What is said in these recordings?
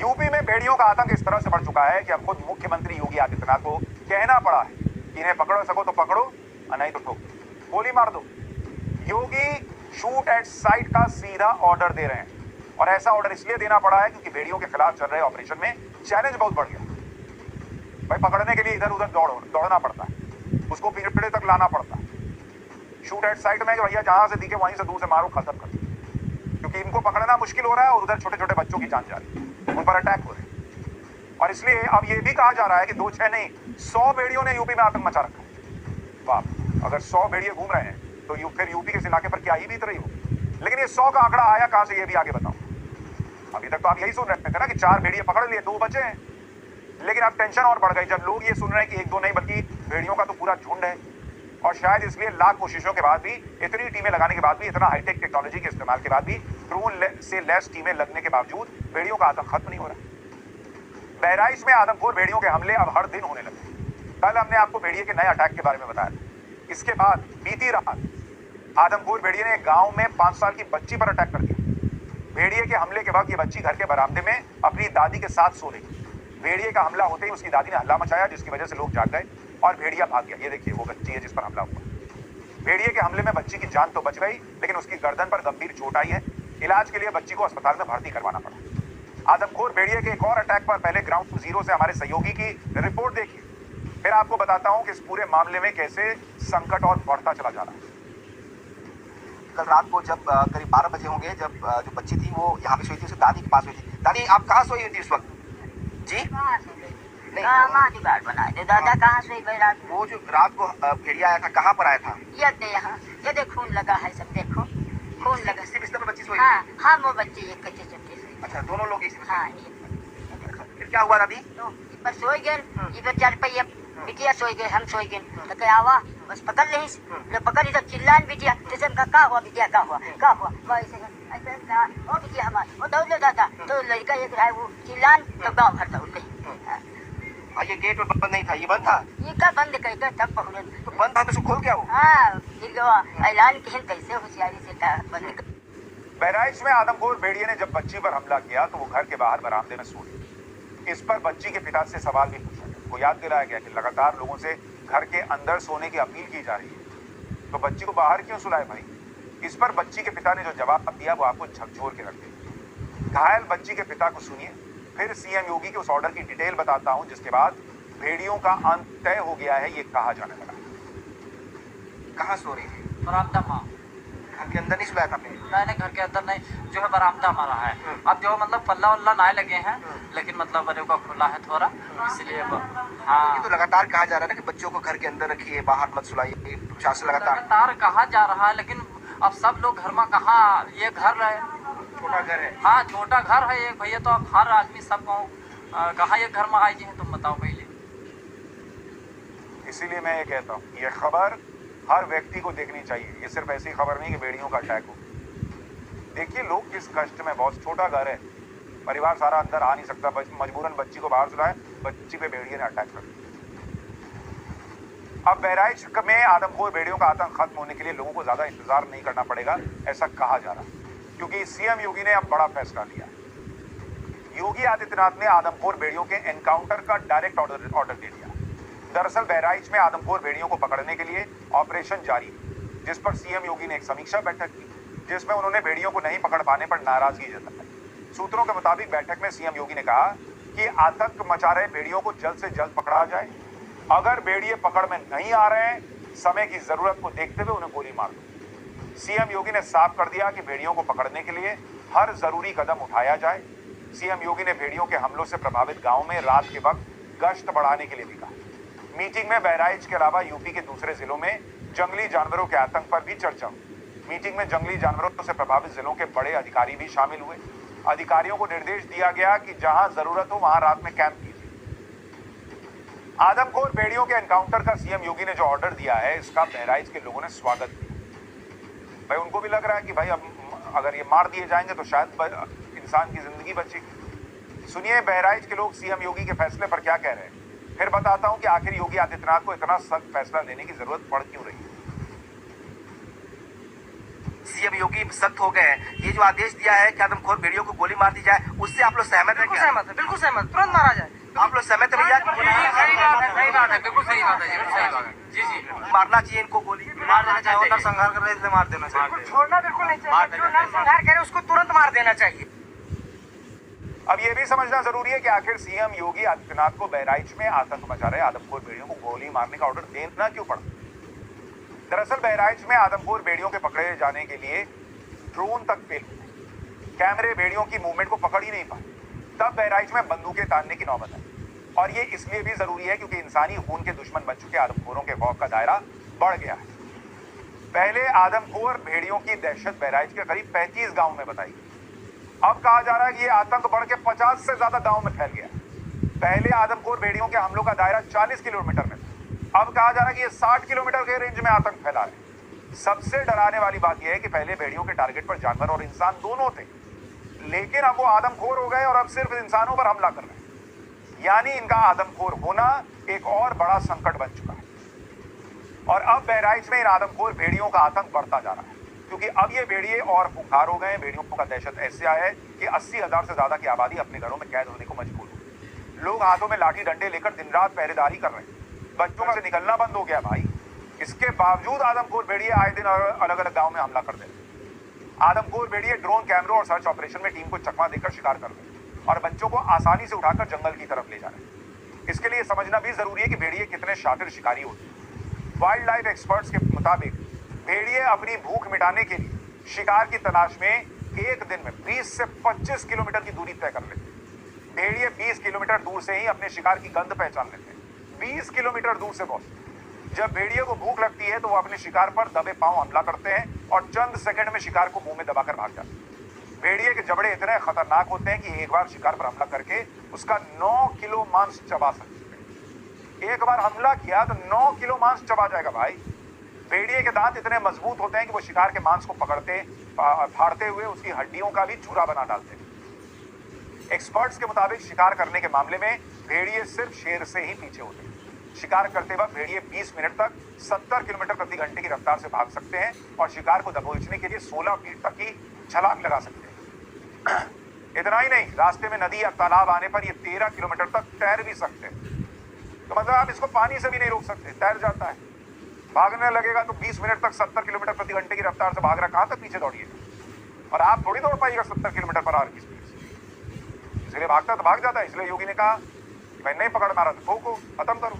UP में भेड़ियों का आतंक इस तरह से बढ़ चुका है कि अब खुद मुख्यमंत्री योगी आदित्यनाथ को कहना पड़ा है कि इन्हें पकड़ सको तो पकड़ो और नहीं तो ठोक गोली मार दो। योगी शूट एट साइट का सीधा ऑर्डर दे रहे हैं और ऐसा ऑर्डर इसलिए देना पड़ा है क्योंकि भेड़ियों के खिलाफ चल रहे ऑपरेशन में चैलेंज बहुत बढ़ गया। भाई पकड़ने के लिए इधर उधर दौड़ना पड़ता है, उसको पिंजरे तक लाना पड़ता है। शूट एट साइट में भैया जहां से दिखे वहीं से दूर से मारो, खत्म कर, क्योंकि इनको पकड़ना मुश्किल हो रहा है और उधर छोटे छोटे बच्चों की जान जा रही है, उन पर अटैक हो रहे हैं। और इसलिए अब यह भी कहा जा रहा है कि 2-6 नहीं 100 भेड़ियों ने यूपी में आतंक मचा रखा है। बाप, अगर 100 भेड़िए घूम रहे हैं तो फिर यूपी के इस इलाके पर क्या ही बीत रही हो। लेकिन ये 100 का आंकड़ा आया कहां से, ये भी आगे बताओ। अभी तक तो आप यही सुन रहे थे ना कि 4 भेड़िए पकड़ लिए, 2 बचे हैं। लेकिन अब टेंशन और बढ़ गई जब लोग ये सुन रहे हैं कि 1-2 नहीं बल्कि भेड़ियों का तो पूरा झुंड है। और शायद इसलिए लाख कोशिशों के बाद भी, इतनी टीमें लगाने के बाद भी, इतना हाईटेक टेक्नोलॉजी के इस्तेमाल के बाद भी, ड्रोन से लेस टीमें लगने के बावजूद भेड़ियों का आतंक खत्म नहीं हो रहा। बहराइच में आदमखोर भेड़ियों के हमले अब हर दिन होने लगे। कल हमने आपको भेड़िए के नए अटैक के बारे में बताया। इसके बाद बीती रात आदमखोर भेड़िए ने गांव में 5 साल की बच्ची पर अटैक कर दिया। भेड़िए के हमले के वक्त ये बच्ची घर के बरामदे में अपनी दादी के साथ सो रही। भेड़िए का हमला होते ही उसकी दादी ने हल्ला मचाया, जिसकी वजह से लोग जाग गए और भेड़िया भाग गया। ये देखिए वो बच्ची है जिस पर हमला हुआ। भेड़िए के हमले में बच्ची की जान तो बच गई, लेकिन उसकी गर्दन पर गंभीर चोट आई है। इलाज के लिए बच्ची को अस्पताल में भर्ती करवाना पड़ा। आदमखोर भेड़िए के एक और अटैक पर पहले ग्राउंड जीरो से हमारे सहयोगी की रिपोर्ट देखिए, फिर आपको बताता हूं कि इस पूरे मामले में कैसे संकट और बढ़ता चला जा रहा है। कल रात को जब करीब 12 बजे होंगे, जब जो बच्ची थी वो यहाँ पे सोई थी, उसकी दादी के पास सोई थी। दादी आप कहाँ सोई हुई थी उस वक्त? जी नहीं, दादा कहाँ सोई भाई रात को? वो जो रात को भेड़िया आया था कहाँ पर आया था? यहाँ ये देख खून लगा है, सब देखो खून लगा। इसी बिस्तर पर बच्ची सोई? हाँ वो बच्ची एक कच्चे चट्टे से। अच्छा, दोनों लोग इसी हाँ, फिर क्या हुआ दादी? तो बस सोई गए, इधर 4 पहिया बिटिया सोई गए, हम सोई गए। तो क्या हुआ, बस पकड़ ले, पकड़ इधर चिल्लान बिटिया, जैसे का हुआ बिटिया, का हुआ ओ बिटिया हमार, वो दौड़ लो दादा। तो लड़का एक रहा है वो चिल्लान, तो गाँव भर दौड़ गई। ये गेट और बंद नहीं था, ये बंद था? ये का बंद कर तब पकड़े तो बंद था तो खोल क्या हो? हाँ, ऐलान कैसे होशियारी से बंद कर। बहराइच में आदमखोर भेड़िए ने जब बच्ची पर हमला किया तो वो घर के बाहर बरामदे में सोई। इस पर बच्ची के पिता से सवाल भी पूछा गया, वो याद दिलाया गया कि लगातार लोगों से घर के अंदर सोने की अपील की जा रही है, तो बच्ची को बाहर क्यों सुलाए भाई। इस पर बच्ची के पिता ने जो जवाब दिया वो आपको झकझोर के रख दिया। घायल बच्ची के पिता को सुनिए, फिर सीएम योगी के उस ऑर्डर की डिटेल बताता हूं जिसके बाद भेड़ियों का अंत तय हो गया है, ये कहा जाने लगा। कहाँ सो रही थी? बरामदा माँ। घर के अंदर नहीं सुलाया था आपने? मैंने घर के अंदर नहीं, जो है बरामदा हमारा है। अब जो मतलब पल्ला वल्ला नए लगे हैं, लेकिन मतलब अरे का खुला है थोड़ा, इसलिए हाँ। ये तो लगातार कहा जा रहा है ना कि बच्चों को घर के अंदर रखिए, बाहर मत सुलाइए, प्रशासन लगातार कहा जा रहा है, लेकिन अब सब लोग घर में कहाँ, ये घर है छोटा घर है। हाँ छोटा घर है एक भैया, तो अब हर आदमी सब कहाँ ये घर में आई जी है, तुम बताओ पहले। इसीलिए मैं ये कहता हूँ ये खबर हर व्यक्ति को देखनी चाहिए। ये सिर्फ ऐसी खबर नहीं कि भेड़ियों का अटैक हो। देखिए लोग किस कष्ट में, बहुत छोटा घर है, परिवार सारा अंदर आ नहीं सकता, मजबूरन बच्ची को बाहर सुलाए, बच्ची पे भेड़िए ने अटैक कर दिया। अब बहराइच में आदमखोर भेड़ियों का आतंक खत्म होने के लिए लोगों को ज्यादा इंतजार नहीं करना पड़ेगा, ऐसा कहा जा रहा है, क्योंकि सीएम योगी ने अब बड़ा फैसला लिया। योगी आदित्यनाथ ने आदमखोर भेड़ियों के एनकाउंटर का डायरेक्ट ऑर्डर दे दिया। दरअसल बहराइच में आदमखोर भेड़ियों को पकड़ने के लिए ऑपरेशन जारी है, जिस पर सीएम योगी ने एक समीक्षा बैठक की, जिसमें उन्होंने भेड़ियों को नहीं पकड़ पाने पर नाराजगी जताई। सूत्रों के मुताबिक बैठक में सीएम योगी ने कहा कि आतंक मचा रहे भेड़ियों को जल्द से जल्द पकड़ा जाए। अगर भेड़िए पकड़ में नहीं आ रहे हैं, समय की जरूरत को देखते हुए उन्हें गोली मार दो। सीएम योगी ने साफ कर दिया कि भेड़ियों को पकड़ने के लिए हर जरूरी कदम उठाया जाए। सीएम योगी ने भेड़ियों के हमलों से प्रभावित गांव में रात के वक्त गश्त बढ़ाने के लिए भी कहा। मीटिंग में बहराइच के अलावा यूपी के दूसरे जिलों में जंगली जानवरों के आतंक पर भी चर्चा हुई। मीटिंग में जंगली जानवरों से प्रभावित जिलों के बड़े अधिकारी भी शामिल हुए। अधिकारियों को निर्देश दिया गया कि जहां जरूरत हो वहां रात में कैंप कीजिए। आदमखोर भेड़ियों के एनकाउंटर का सीएम योगी ने जो ऑर्डर दिया है, इसका बहराइच के लोगों ने स्वागत किया। भाई उनको भी लग रहा है कि भाई अब अगर ये मार दिए जाएंगे तो शायद इंसान की जिंदगी बचेगी। सुनिए बहराइच के लोग सीएम योगी के फैसले पर क्या कह रहे हैं, फिर बताता हूं कि आखिर योगी आदित्यनाथ को इतना सख्त फैसला लेने की जरूरत पड़ क्यों रही है। सीएम योगी सख्त हो गए हैं। ये जो आदेश दिया है कि आदमखोर भेड़ियों को गोली मार दी जाए, उससे आप लोग सहमत हैं क्या? बिल्कुल सहमत, तुरंत मारा जाए। आप लोग सहमत है भैया? सही बात है, बिल्कुल सही बात है, सही बात है। जी मारना चाहिए इनको, गोली मार देना चाहिए। नरसंहार कर रहे थे, मार देना चाहिए। छोड़ना बिल्कुल नहीं चाहिए। जो नरसंहार करे उसको तुरंत मार देना चाहिए। अब यह भी समझना जरूरी है कि आखिर सीएम योगी आदित्यनाथ को बहराइच में आतंक मचा रहे आदमखोर भेड़ियों को गोली मारने का ऑर्डर देना क्यों पड़ा। दरअसल बहराइच में आदमखोर भेड़ियों के पकड़े जाने के लिए ड्रोन तक फेल, कैमरे भेड़ियों की मूवमेंट को पकड़ ही नहीं पाए। तब बहराइच में बंदूकें तानने की नौबत आई। और ये इसलिए भी जरूरी है क्योंकि इंसानी खून के दुश्मन बन चुके आदमखोरों के खौफ का दायरा बढ़ गया है। पहले आदमखोर भेड़ियों की दहशत बहराइच के करीब 35 गांव में बताई। अब कहा जा रहा है कि ये आतंक बढ़ के 50 से ज्यादा गांव में फैल गया। पहले आदमखोर भेड़ियों के हमलों का दायरा 40 किलोमीटर में था। अब कहा जा रहा है कि ये 60 किलोमीटर के रेंज में आतंक फैला है। सबसे डराने वाली बात यह है कि पहले भेड़ियों के टारगेट पर जानवर और इंसान दोनों थे, लेकिन अब वो आदमखोर हो गए और अब सिर्फ इंसानों पर हमला कर रहे हैं। यानी इनका आदमखोर होना एक और बड़ा संकट बन चुका है। और अब बहराइच में इन आदमखोर भेड़ियों का आतंक बढ़ता जा रहा है क्योंकि अब ये भेड़िए और खुंखार हो गए। भेड़ियों का दहशत ऐसे आया है कि 80,000 से ज्यादा की आबादी अपने घरों में कैद होने को मजबूर हो। लोग हाथों में लाठी डंडे लेकर दिन रात पहरेदारी कर रहे हैं। बच्चों से निकलना बंद हो गया भाई। इसके बावजूद आदमखोर भेड़िए आए दिन अलग अलग गांव में हमला कर दे रहे। आदमखोर भेड़िए ड्रोन कैमरों और सर्च ऑपरेशन में टीम को चकमा देकर शिकार कर रहे हैं और बच्चों को आसानी से उठाकर जंगल की तरफ ले जा रहे हैं। इसके लिए समझना भी जरूरी है कि भेड़िए कितने शातिर शिकारी होते हैं। वाइल्ड लाइफ एक्सपर्ट्स के मुताबिक भेड़िए अपनी भूख मिटाने के लिए शिकार की तलाश में एक दिन में 20 से 25 किलोमीटर की दूरी तय कर लेते हैं। भेड़िए 20 किलोमीटर दूर से ही अपने शिकार की गंध पहचान लेते हैं। 20 किलोमीटर दूर से बहुत। जब भेड़िए को भूख लगती है तो वो अपने शिकार पर दबे पांव हमला करते हैं और चंद सेकंड में शिकार को मुंह में दबाकर भाग जाते हैं। भेड़िए के जबड़े इतने खतरनाक होते हैं कि एक बार शिकार पर हमला करके उसका 9 किलो मांस चबा सकते हैं। एक बार हमला किया तो 9 किलो मांस चबा जाएगा भाई। भेड़िए के दांत इतने मजबूत होते हैं कि वो शिकार के मांस को पकड़ते फाड़ते हुए उसकी हड्डियों का भी चूरा बना डालते हैं। एक्सपर्ट्स के मुताबिक शिकार करने के मामले में भेड़िए सिर्फ शेर से ही पीछे होते हैं। शिकार करते वक्त भेड़िए 20 मिनट तक 70 किलोमीटर प्रति घंटे की रफ्तार से भाग सकते हैं और शिकार को दबोचने के लिए 16 फीट तक की छलांग लगा सकते हैं। इतना ही नहीं, रास्ते में नदी या तालाब आने पर ये 13 किलोमीटर तक तैर भी सकते हैं। तो मतलब आप इसको पानी से भी नहीं रोक सकते, तैर जाता है। भागने लगेगा तो 20 मिनट तक 70 किलोमीटर प्रति घंटे की रफ्तार से भाग रहा, कहां तक पीछे दौड़िएगा। और आप थोड़ी दौड़ पाइएगा 70 किलोमीटर पर आवर की स्पीड से। इसलिए भागता तो भाग जाता है। इसलिए योगी ने कहा कि मैं नहीं पकड़ मारा तो ठोको, खत्म करो।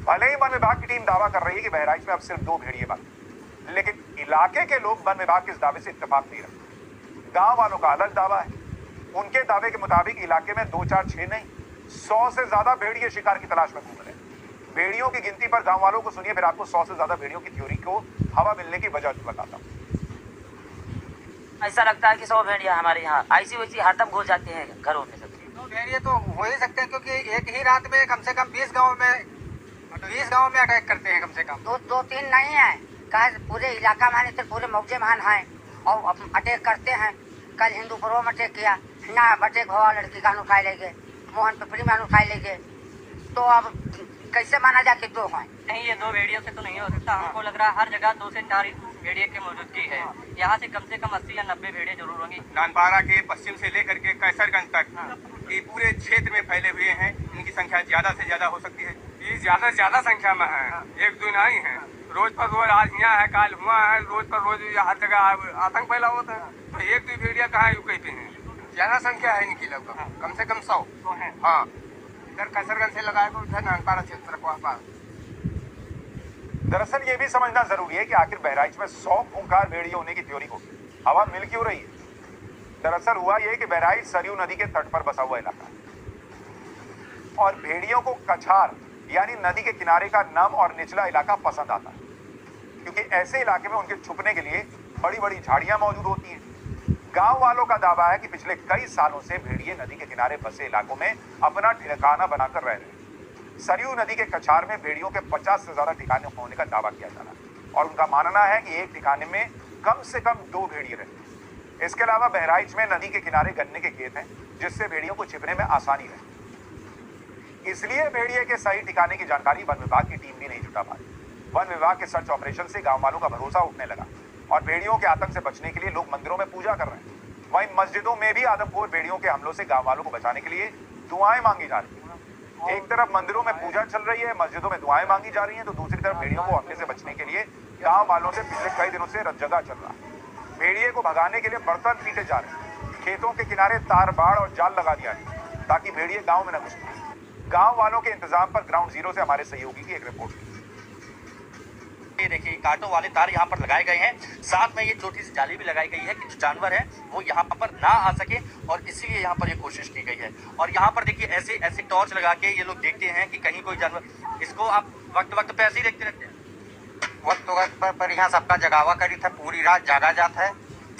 भले ही वन विभाग की टीम दावा कर रही है कि बहराइच में अब सिर्फ 2 भेड़िए बाकी, लेकिन इलाके के लोग वन विभाग के इस दावे से इत्तेफाक नहीं रखते। गांव वालों का अलग दावा है। उनके दावे के मुताबिक इलाके में 2, 4, 6 नहीं 100 से ज्यादा भेड़िए शिकार की तलाश में घूम रहे हैं। भेड़ियों की गिनती पर गांव वालों को सुनिए, फिर आपको 100 से ज्यादा भेड़ियों की थ्योरी को हवा मिलने की वजह बताता हूं। ऐसा लगता है कि 100 भेड़िया हमारे यहाँ ऐसी वैसी हरदम घुस जाते हैं घरों में। सबसे तो भेड़िए तो हो ही सकते हैं क्योंकि एक ही रात में कम से कम 20 गाँव में अटैक करते हैं। कम से कम 2-3 नहीं है, पूरे इलाका में तो पूरे मौजे महान है और अटैक करते हैं। कल हिंदूपुरों में अटैक किया ना, अटैक हुआ लड़की का उठाए ले गए, मोहन पिपली में उठाए ले गए। तो अब कैसे माना जाए कि 2 हैं? नहीं, ये 2 भेड़ियों से तो नहीं हो सकता। हमको लग रहा है हर जगह 2 से 4 भेड़िए की मौजूदगी है। यहाँ से कम 80 या 90 भेड़िए जरूर होंगी। नानपारा के पश्चिम से लेकर के कैसरगंज तक ये पूरे क्षेत्र में फैले हुए हैं। इनकी संख्या ज्यादा से ज्यादा हो सकती है। ये ज्यादा से ज्यादा संख्या में है, 1-2 नहीं है। रोज पर रोज आज यहाँ है, काल हुआ है, रोज पर रोज हर जगह आतंक फैला होता है। तो 1-2 भेड़िया कहाँ यूके पे है? ज्यादा संख्या है इनकी, लगभग कम से कम 100 है। हाँ, इधर कैसरगंज से लगाए तो उधर नानपारा क्षेत्र को पास। दरअसल ये भी समझना जरूरी है कि आखिर बहराइच में 100 खूंखार भेड़िए होने की थ्योरी को हवा मिल क्यों रही है। दरअसल हुआ यह कि बहराइच सरयू नदी के तट पर बसा हुआ इलाका है और भेड़ियों को कछार यानी नदी के किनारे का नम और निचला इलाका पसंद आता है क्योंकि ऐसे इलाके में उनके छुपने के लिए बड़ी बड़ी झाड़ियां मौजूद होती हैं। गांव वालों का दावा है कि पिछले कई सालों से भेड़िए नदी के किनारे बसे इलाकों में अपना ठिकाना बनाकर रह रहे हैं। सरयू नदी के कछार में भेड़ियों के 50 से ज्यादा ठिकाने होने का दावा किया जा रहा है और उनका मानना है कि एक ठिकाने में कम से कम 2 भेड़िए रहते हैं। इसके अलावा बहराइच में नदी के किनारे गन्ने के खेत हैं जिससे भेड़ियों को छिपने में आसानी रहे। इसलिए भेड़िए के सही ठिकाने की जानकारी वन विभाग की टीम भी नहीं जुटा पाई। वन विभाग के सर्च ऑपरेशन से गांव वालों का भरोसा उठने लगा। और भेड़ियों के आतंक से बचने के लिए लोग मंदिरों में पूजा कर रहे हैं। वहीं मस्जिदों में भी आदमखोर भेड़ियों के हमलों से गांव वालों को बचाने के लिए दुआएं मांगी जा रही हैं। एक तरफ मंदिरों में पूजा चल रही है, मस्जिदों में दुआएं मांगी जा रही हैं, तो दूसरी तरफ भेड़ियों को हमले से बचने के लिए गांव वालों से पिछले कई दिनों से रज्जगा चल रहा है। भेड़िए को भगाने के लिए बर्तन पीटे जा रहे हैं, खेतों के किनारे तार बाड़ और जाल लगा दिया गया ताकि भेड़िए गांव में न घुस पाए। गांव वालों के इंतजाम पर ग्राउंड जीरो से हमारे सहयोगी की एक रिपोर्ट। ये देखिए कांटों वाले तार यहाँ पर लगाए गए हैं, साथ में ये छोटी सी जाली भी लगाई गई है कि जो जानवर है वो यहाँ पर ना आ सके, और इसीलिए यहाँ पर ये कोशिश की गई है। और यहाँ पर देखिए ऐसे ऐसे टॉर्च लगा के ये लोग देखते हैं कि कहीं कोई जानवर, इसको आप वक्त वक्त पे ऐसे ही देखते रहते हैं। वक्त वक्त पर यहाँ सबका जगावा करी था, पूरी रात जागा जाता है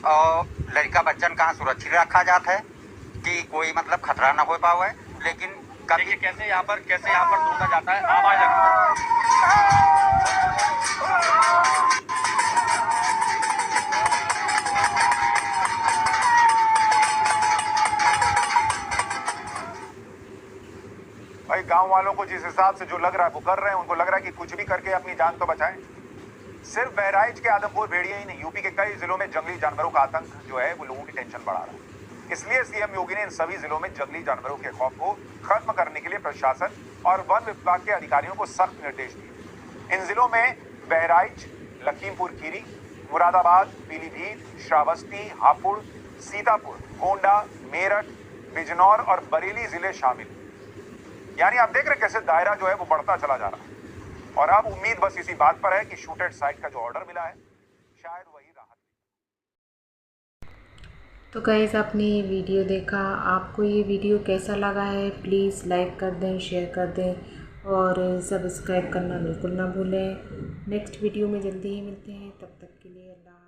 और लड़का बच्चन कहाँ सुरक्षित रखा जाता है कि कोई मतलब खतरा ना हो पावे। लेकिन देखिए कैसे यहाँ पर ढूंढा जाता है, आवाज लगती भाई गांव वालों को जिस हिसाब से जो लग रहा है वो कर रहे हैं, उनको लग रहा है कि कुछ भी करके अपनी जान तो बचाएं। सिर्फ बहराइच के आदमपुर भेड़िए ही नहीं, यूपी के कई जिलों में जंगली जानवरों का आतंक जो है वो लोगों की टेंशन बढ़ा रहा है। इसलिए सीएम योगी ने इन सभी जिलों में जंगली जानवरों के खौफ को खत्म करने के लिए प्रशासन और वन विभाग के अधिकारियों को सख्त निर्देश दिए। इन जिलों में बहराइच, लखीमपुर खीरी, मुरादाबाद, पीलीभीत, श्रावस्ती, हापुड़, सीतापुर, गोंडा, मेरठ, बिजनौर और बरेली जिले शामिल। यानी आप देख रहे कैसे दायरा जो है वो बढ़ता चला जा रहा है। और अब उम्मीद बस इसी बात पर है कि शूट एट साइट का जो ऑर्डर मिला है शायद वही राहत। तो गाइस आपने ये वीडियो देखा, आपको ये वीडियो कैसा लगा है प्लीज़ लाइक कर दें, शेयर कर दें और सब्सक्राइब करना बिल्कुल ना भूलें। नेक्स्ट वीडियो में जल्दी ही मिलते हैं, तब तक के लिए अल्लाह।